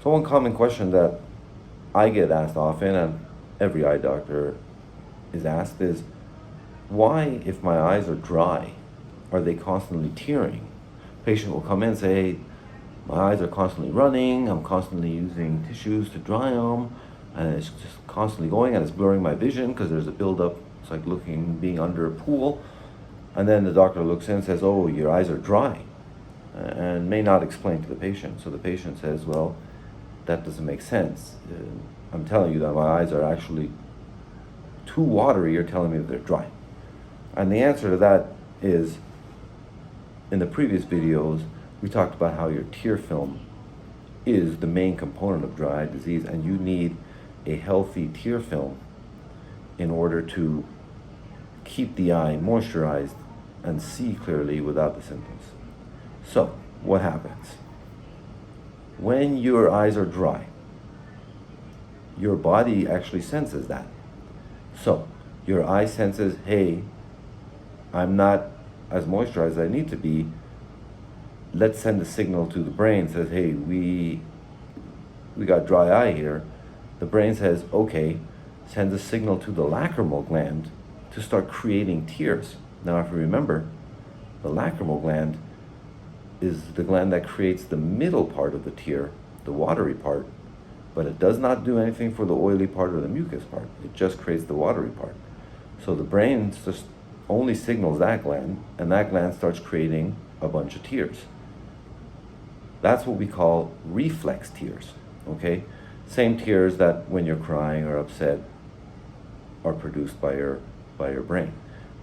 So one common question that I get asked often, and every eye doctor is asked, is why, if my eyes are dry, are they constantly tearing? Patient will come in and say, hey, my eyes are constantly running, I'm constantly using tissues to dry them, and it's just constantly going, and it's blurring my vision because there's a buildup. It's like being under a pool. And then the doctor looks in and says, oh, your eyes are dry, and may not explain to the patient. So the patient says, well, that doesn't make sense. I'm telling you that my eyes are actually too watery. You're telling me that they're dry. And the answer to that is, in the previous videos, we talked about how your tear film is the main component of dry eye disease, and you need a healthy tear film in order to keep the eye moisturized and see clearly without the symptoms. So, what happens? When your eyes are dry, your body actually senses that. So, your eye senses, hey, I'm not as moisturized as I need to be. Let's send a signal to the brain, says, hey, we got dry eye here. The brain says, okay, sends a signal to the lacrimal gland to start creating tears. Now, if you remember, the lacrimal gland is the gland that creates the middle part of the tear, the watery part, but it does not do anything for the oily part or the mucus part. It just creates the watery part. So the brain just only signals that gland, and that gland starts creating a bunch of tears. That's what we call reflex tears, okay? Same tears that when you're crying or upset are produced by your brain.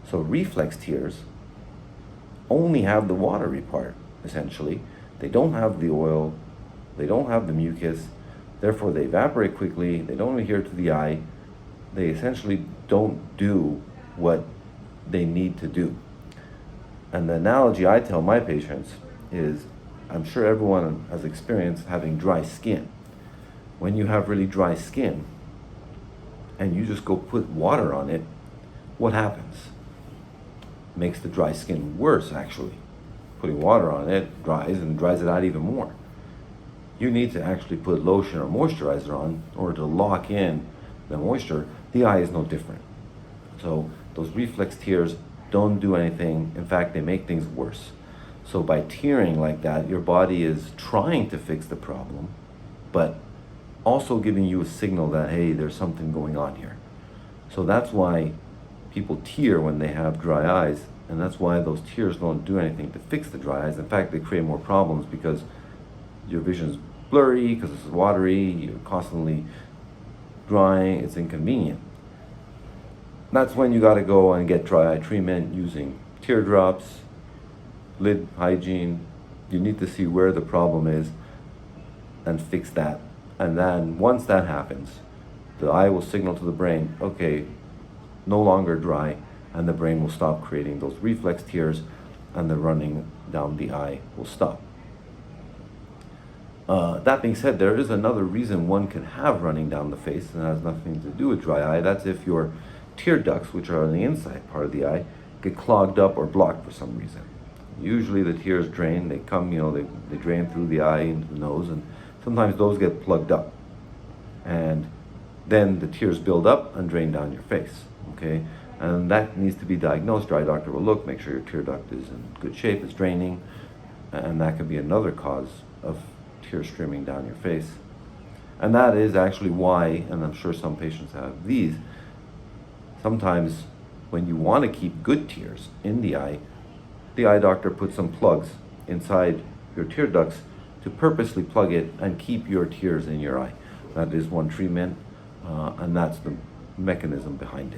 So reflex tears only have the watery part, essentially. They don't have the oil, they don't have the mucus, therefore they evaporate quickly, they don't adhere to the eye, they essentially don't do what they need to do. And the analogy I tell my patients is, I'm sure everyone has experienced having dry skin. When you have really dry skin and you just go put water on it, what happens? Makes the dry skin worse, actually. Putting water on it dries it out even more. You need to actually put lotion or moisturizer on in order to lock in the moisture. The eye is no different. So those reflex tears don't do anything. In fact, they make things worse. So by tearing like that, your body is trying to fix the problem, but also giving you a signal that, hey, there's something going on here. So that's why people tear when they have dry eyes, and that's why those tears don't do anything to fix the dry eyes. In fact, they create more problems because your vision's blurry, because it's watery, you're constantly drying, it's inconvenient. That's when you gotta go and get dry eye treatment using teardrops, lid hygiene. You need to see where the problem is and fix that. And then once that happens, the eye will signal to the brain, okay, no longer dry, and the brain will stop creating those reflex tears, and the running down the eye will stop. That being said, there is another reason one can have running down the face, and it has nothing to do with dry eye. That's if your tear ducts, which are on the inside part of the eye, get clogged up or blocked for some reason. Usually the tears drain, they come, they drain through the eye into the nose, and sometimes those get plugged up. And then the tears build up and drain down your face, okay? And that needs to be diagnosed. Dry doctor will look, make sure your tear duct is in good shape, it's draining, and that can be another cause of tears streaming down your face. And that is actually why, and I'm sure some patients have these, sometimes when you want to keep good tears in the eye doctor puts some plugs inside your tear ducts to purposely plug it and keep your tears in your eye. That is one treatment, and that's the mechanism behind it.